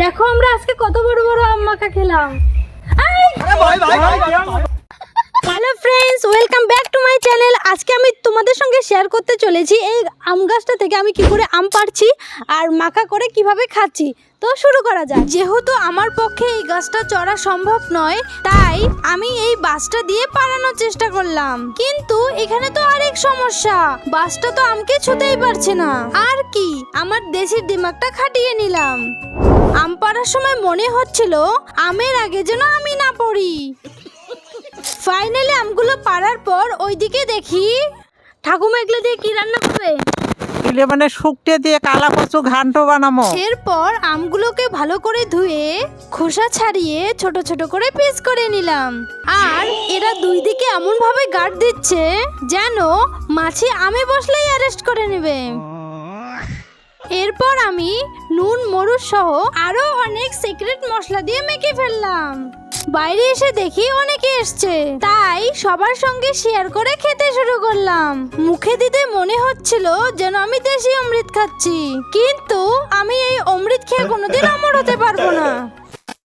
দেখো আমরা আজকে কত বড় বড় আম মাখা খেলাম। Hello friends, welcome back to my channel. আজকে আমি তোমাদের সঙ্গে শেয়ার করতে চলেছি এই আম গাছটা থেকে আমি কি করে আম পাড়ছি আর মাখা করে কিভাবে খাচ্ছি। তো শুরু করা যাক। যেহেতু আমার পক্ষে এই গাছটা চড়া সম্ভব নয়, তাই আমি এই বাঁশটা দিয়ে পাড়ানোর চেষ্টা করলাম। কিন্তু এখানে তো আরেক সমস্যা, বাঁশটা তো আমকে ছুঁতেই পারছে না। আর কি, আমার দেশির দিমাগটা খাটিয়ে নিলাম। আম পাড়ার সময় মনে হচ্ছিল আমের আগে যেন আমি না পড়ি। ফাইনালি আমগুলো পাড়ার পর ওইদিকে দেখি ঠাকুমা এগুলো দিয়ে কি রান্না হবে। মানে শুকতে দিয়ে কালা কচু ঘান্ট বানাবো। এরপর আমগুলোকে ভালো করে ধুয়ে খোসা ছাড়িয়ে ছোট ছোট করে পিস করে নিলাম। আর এরা দুই দিকে এমন ভাবে গার্ড দিচ্ছে যেন মাছি আমে বসলেই অ্যারেস্ট করে নেবে। এরপর আমি নুন মরিচ সহ আরো অনেক সিক্রেট মশলা দিয়ে মেখে ফেললাম। বাইরে এসে দেখি অনেকে এসছে, তাই সবার সঙ্গে শেয়ার করে খেতে শুরু করলাম। মুখে দিতে মনে হচ্ছিল যেন আমি দেশি অমৃত খাচ্ছি, কিন্তু আমি এই অমৃত খেয়ে কোনোদিন অমর হতে পারবো না।